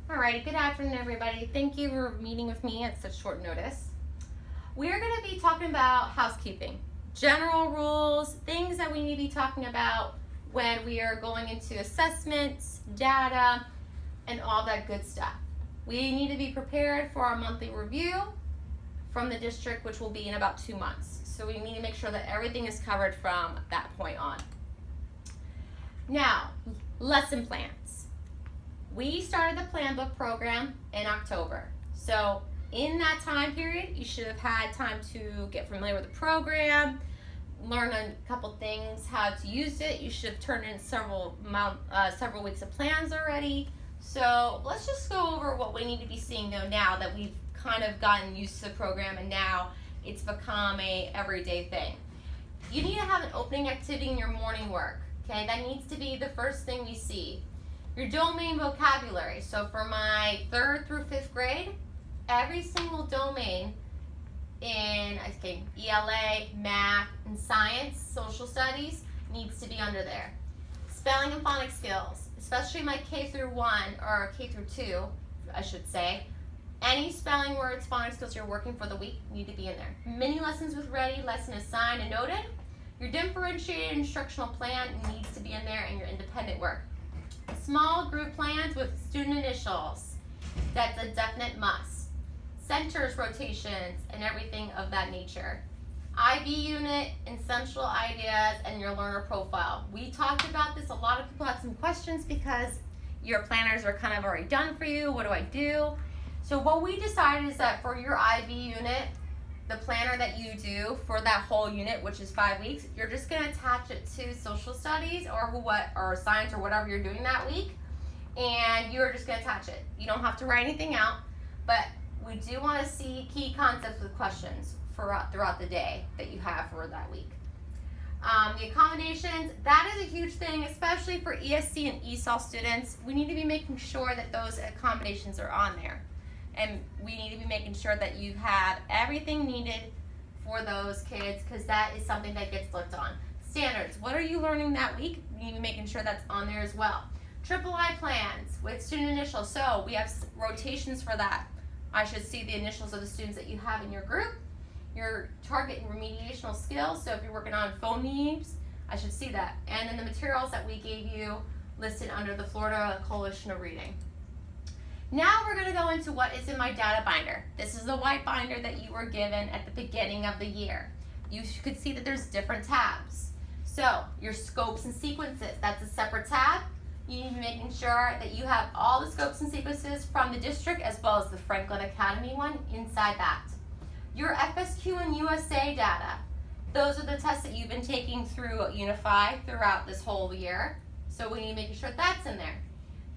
Alrighty, good afternoon everybody. Thank you for meeting with me at such short notice. We're going to be talking about housekeeping, general rules, things that we need to be talking about when we are going into assessments, data, and all that good stuff. We need to be prepared for our monthly review from the district, which will be in about 2 months. So we need to make sure that everything is covered from that point on. Now, lesson plans. We started the plan book program in October. So in that time period, you should have had time to get familiar with the program, learn a couple things, how to use it. You should have turned in several weeks of plans already. So let's just go over what we need to be seeing though now that we've kind of gotten used to the program and now it's become a everyday thing. You need to have an opening activity in your morning work. Okay, that needs to be the first thing we see. Your domain vocabulary. So for my 3rd through 5th grade, every single domain in ELA, math, and science, social studies needs to be under there. Spelling and phonics skills, especially my K through 1 or K through 2, I should say. Any spelling words, phonics skills you're working for the week need to be in there. Mini lessons with ready, lesson assigned and noted. Your differentiated instructional plan needs to be in there and your independent work. Small group plans with student initials, that's a definite must. Centers, rotations, and everything of that nature. IB unit, essential ideas, and your learner profile. We talked about this, a lot of people had some questions because your planners are kind of already done for you. What do I do? So what we decided is that for your IB unit, the planner that you do for that whole unit, which is 5 weeks, you're just going to attach it to social studies or science or whatever you're doing that week, and you're just going to attach it. You don't have to write anything out, but we do want to see key concepts with questions throughout the day that you have for that week. The accommodations, that is a huge thing, especially for ESC and ESOL students. We need to be making sure that those accommodations are on there. And we need to be making sure that you have everything needed for those kids because that is something that gets looked on. Standards, what are you learning that week? You need to be making sure that's on there as well. Triple I plans with student initials. So we have rotations for that. I should see the initials of the students that you have in your group. Your target and remediational skills. So if you're working on phonemes, I should see that. And then the materials that we gave you listed under the Florida Coalition of Reading. Now we're going to go into what is in my data binder. This is the white binder that you were given at the beginning of the year. You could see that there's different tabs. So your scopes and sequences, that's a separate tab. You need to be making sure that you have all the scopes and sequences from the district as well as the Franklin Academy one inside that. Your FSQ and USA data, those are the tests that you've been taking through Unify throughout this whole year. So we need to make sure that's in there.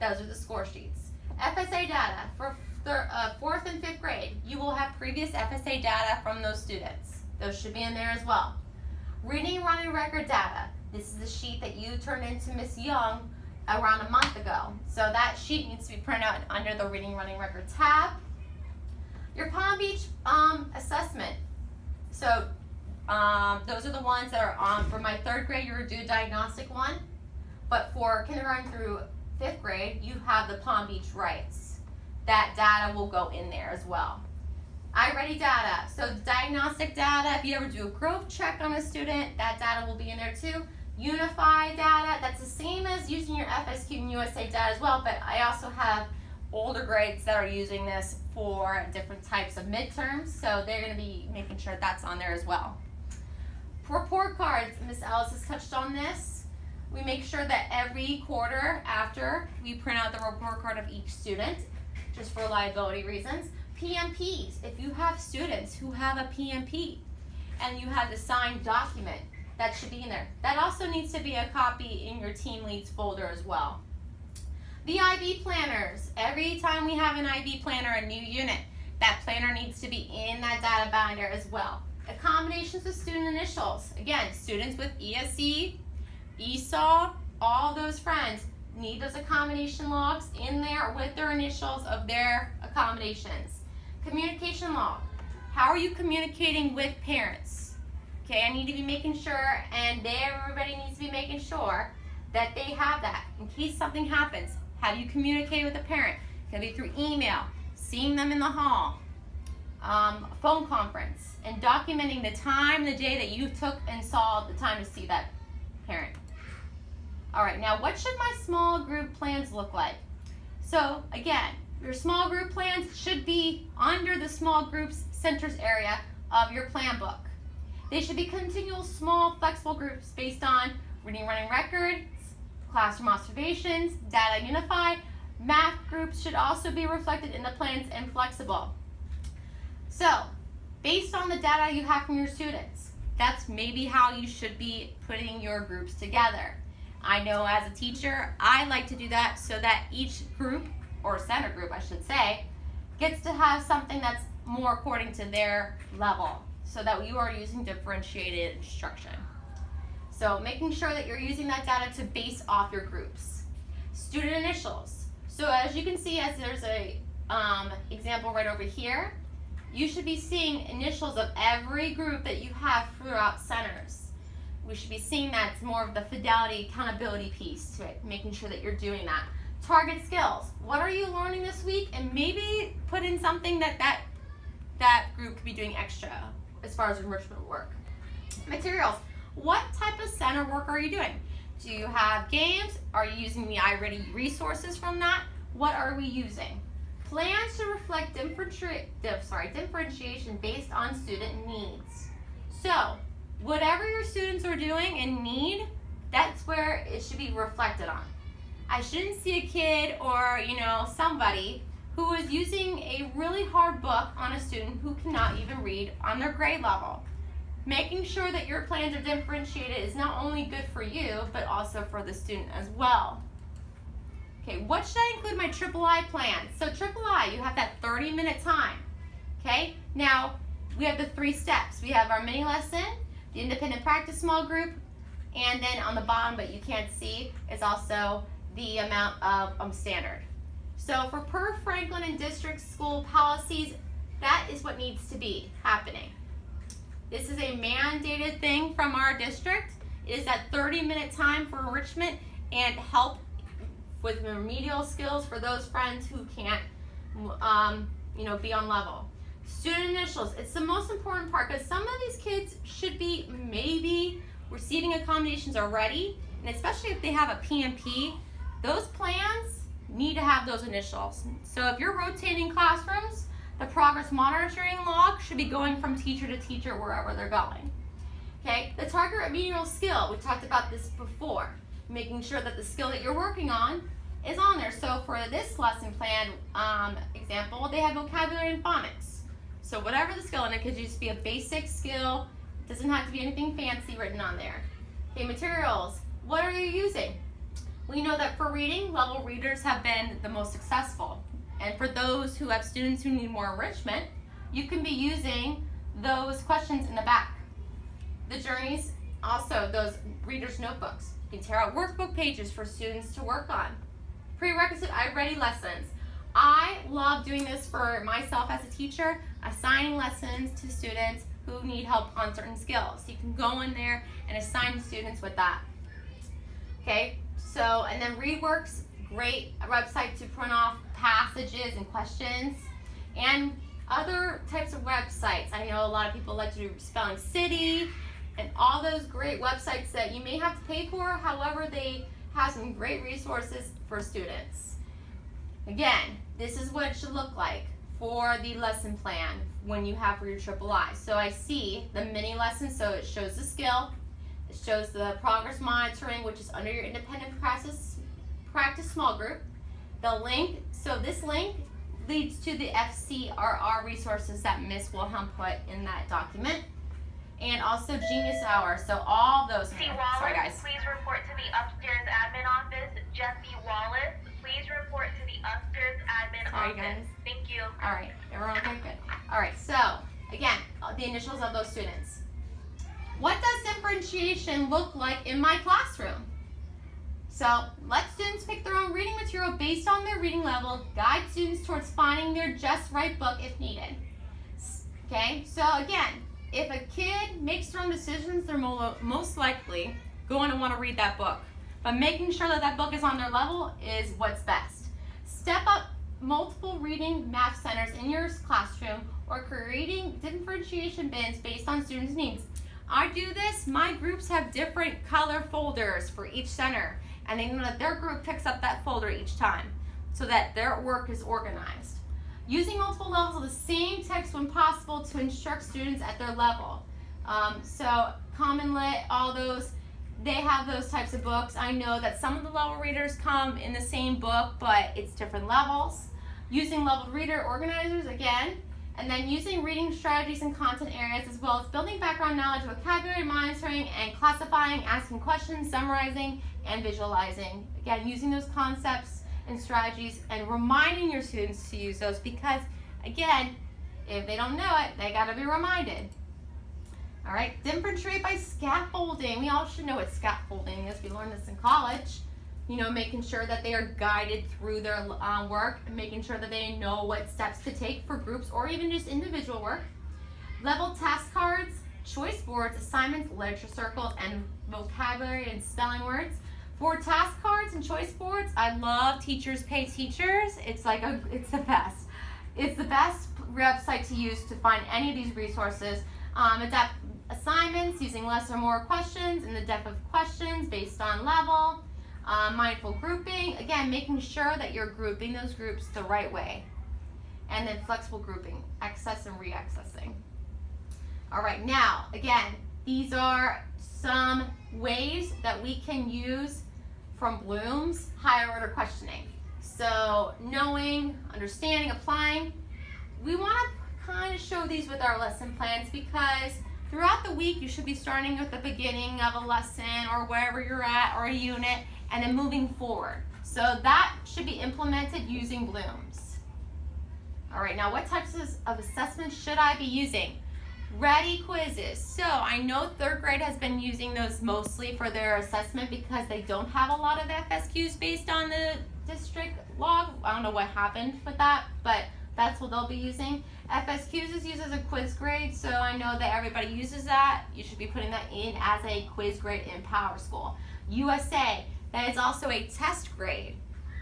Those are the score sheets. FSA data for 4th and 5th grade. You will have previous FSA data from those students. Those should be in there as well. Reading running record data. This is the sheet that you turned into Miss Young around a month ago. So that sheet needs to be printed out under the reading running record tab. Your Palm Beach assessment. So those are the ones that are on for my 3rd grade. You're do a diagnostic one, but for kindergarten through 5th grade, you have the Palm Beach rights. That data will go in there as well. iReady data, so diagnostic data, if you ever do a growth check on a student, that data will be in there too. Unify data, that's the same as using your FSQ and USA data as well, but I also have older grades that are using this for different types of midterms, so they're going to be making sure that's on there as well. Report cards, Ms. Ellis has touched on this. We make sure that every quarter after we print out the report card of each student, just for liability reasons. PMPs, if you have students who have a PMP and you have the signed document, that should be in there. That also needs to be a copy in your team leads folder as well. The IB planners, every time we have an IB planner, a new unit, that planner needs to be in that data binder as well. Accommodations with student initials, again, students with ESC, ESOL, all those friends need those accommodation logs in there with their initials of their accommodations. Communication log, how are you communicating with parents? Okay, I need to be making sure, and everybody needs to be making sure that they have that in case something happens. How do you communicate with a parent? It could be through email, seeing them in the hall, phone conference, and documenting the time, the day that you took and saw the time to see that parent. All right, now what should my small group plans look like? So again, your small group plans should be under the small groups centers area of your plan book. They should be continual, small, flexible groups based on reading, running records, classroom observations, data unified. Math groups should also be reflected in the plans and flexible. So, based on the data you have from your students, that's maybe how you should be putting your groups together. I know as a teacher, I like to do that so that each group, or center group I should say, gets to have something that's more according to their level, so that you are using differentiated instruction. So making sure that you're using that data to base off your groups. Student initials. So as you can see, as there's a example right over here, you should be seeing initials of every group that you have throughout centers. We should be seeing that it's more of the fidelity, accountability piece to it, making sure that you're doing that. Target skills. What are you learning this week? And maybe put in something that group could be doing extra as far as enrichment work. Materials. What type of center work are you doing? Do you have games? Are you using the iReady resources from that? What are we using? Plans to reflect differentiation based on student needs. So, whatever your students are doing and need, that's where it should be reflected on. I shouldn't see a kid or, somebody who is using a really hard book on a student who cannot even read on their grade level. Making sure that your plans are differentiated is not only good for you, but also for the student as well. Okay, what should I include in my triple I plan? So triple I, you have that 30-minute time. Okay, now we have the 3 steps. We have our mini lesson, the independent practice small group, and then on the bottom, but you can't see, is also the amount of standard. So for per Franklin and district school policies, that is what needs to be happening. This is a mandated thing from our district. It is that 30-minute time for enrichment and help with remedial skills for those friends who can't be on level. Student initials, it's the most important part because some of these kids should be maybe receiving accommodations already, and especially if they have a PMP, those plans need to have those initials. So if you're rotating classrooms, the progress monitoring log should be going from teacher to teacher wherever they're going. Okay, the target remedial skill, we talked about this before, making sure that the skill that you're working on is on there. So for this lesson plan example, they have vocabulary and phonics. So whatever the skill, and it could just be a basic skill, doesn't have to be anything fancy written on there. Okay, materials, what are you using? We know that for reading, level readers have been the most successful. And for those who have students who need more enrichment, you can be using those questions in the back. The journeys, also those readers' notebooks. You can tear out workbook pages for students to work on. Prerequisite iReady lessons. I love doing this for myself as a teacher, assigning lessons to students who need help on certain skills. You can go in there and assign students with that. Okay, so, and then ReadWorks, great website to print off passages and questions, and other types of websites. I know a lot of people like to do Spelling City and all those great websites that you may have to pay for, however they have some great resources for students. Again, this is what it should look like for the lesson plan when you have for your triple I. So I see the mini lesson, so it shows the skill, it shows the progress monitoring, which is under your independent practice small group. The link, so this link leads to the FCRR resources that Ms. Wilhelm put in that document. And also Genius Hour, so all those. Sorry guys. Please report to the upstairs admin office. Jesse Wallace, please report to the upstairs admin office. Guys. Thank you. All right, everyone okay? Good. All right, so again, the initials of those students. What does differentiation look like in my classroom? So let students pick their own reading material based on their reading level, guide students towards finding their just right book if needed. Okay, so again, if a kid makes their own decisions, they're most likely going to want to read that book. But making sure that that book is on their level is what's best. Step up multiple reading math centers in your classroom or creating differentiation bins based on students' needs. I do this, my groups have different color folders for each center, and they know that their group picks up that folder each time so that their work is organized. Using multiple levels of the same text when possible to instruct students at their level. So Common Lit, all those, they have those types of books. I know that some of the level readers come in the same book, but it's different levels. Using leveled reader organizers again, and then using reading strategies and content areas, as well as building background knowledge, vocabulary monitoring, and classifying, asking questions, summarizing, and visualizing. Again, using those concepts and strategies and reminding your students to use those because, again, if they don't know it, they gotta be reminded. All right, differentiate by scaffolding. We all should know what scaffolding is. We learned this in college. You know, making sure that they are guided through their work and making sure that they know what steps to take for groups or even just individual work. Level task cards, choice boards, assignments, literature circles, and vocabulary and spelling words. For task cards and choice boards, I love Teachers Pay Teachers. It's the best. It's the best website to use to find any of these resources. Adapt assignments using less or more questions and the depth of questions based on level. Mindful grouping, again, making sure that you're grouping those groups the right way. And then flexible grouping, access and reaccessing. All right, now, again, these are some ways that we can use from Bloom's higher order questioning. So knowing, understanding, applying, we want to kind of show these with our lesson plans because throughout the week you should be starting with the beginning of a lesson or wherever you're at or a unit and then moving forward. So that should be implemented using Bloom's. All right, now what types of assessments should I be using? Ready quizzes. So I know third grade has been using those mostly for their assessment because they don't have a lot of FSQs based on the district log. I don't know what happened with that, but that's what they'll be using. FSQs is used as a quiz grade, so I know that everybody uses that. You should be putting that in as a quiz grade in PowerSchool. USA, that is also a test grade,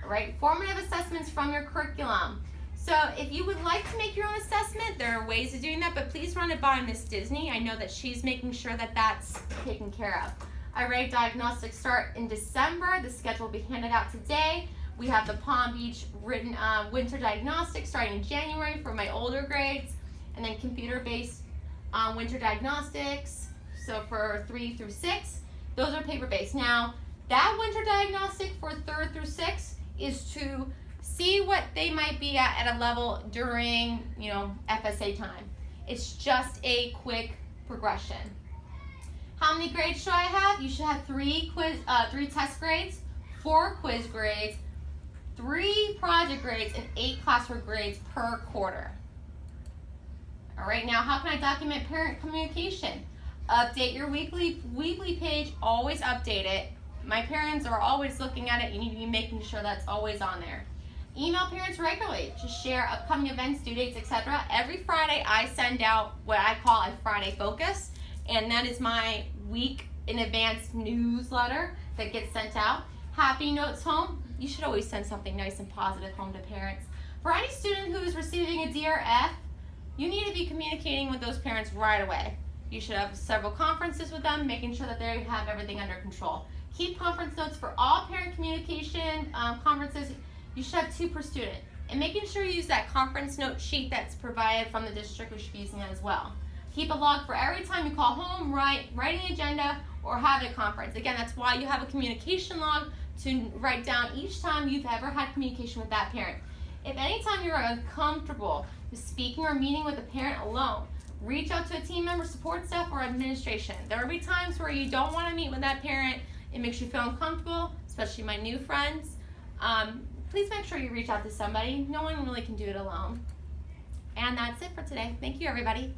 right? Formative assessments from your curriculum. So if you would like to make your own assessment, there are ways of doing that, but please run it by Miss Disney. I know that she's making sure that that's taken care of. Array diagnostics start in December. The schedule will be handed out today. We have the Palm Beach written winter diagnostics starting in January for my older grades, and then computer-based winter diagnostics. So for 3 through 6, those are paper-based. Now, that winter diagnostic for 3rd through 6th is to see what they might be at a level during, FSA time. It's just a quick progression. How many grades should I have? You should have 3 test grades, 4 quiz grades, 3 project grades, and 8 classwork grades per quarter. All right, now how can I document parent communication? Update your weekly page, always update it. My parents are always looking at it. You need to be making sure that's always on there. Email parents regularly to share upcoming events, due dates, etc. Every Friday I send out what I call a Friday Focus, and that is my week in advance newsletter that gets sent out. Happy Notes home. You should always send something nice and positive home to parents. For any student who is receiving a DRF, you need to be communicating with those parents right away. You should have several conferences with them, making sure that they have everything under control. Keep conference notes for all parent communication conferences. You should have 2 per student. And making sure you use that conference note sheet that's provided from the district. We should be using that as well. Keep a log for every time you call home, write an agenda, or have a conference. Again, that's why you have a communication log to write down each time you've ever had communication with that parent. If anytime you're uncomfortable with speaking or meeting with a parent alone, reach out to a team member, support staff, or administration. There will be times where you don't want to meet with that parent. It makes you feel uncomfortable, especially my new friends. Please make sure you reach out to somebody. No one really can do it alone. And that's it for today. Thank you, everybody.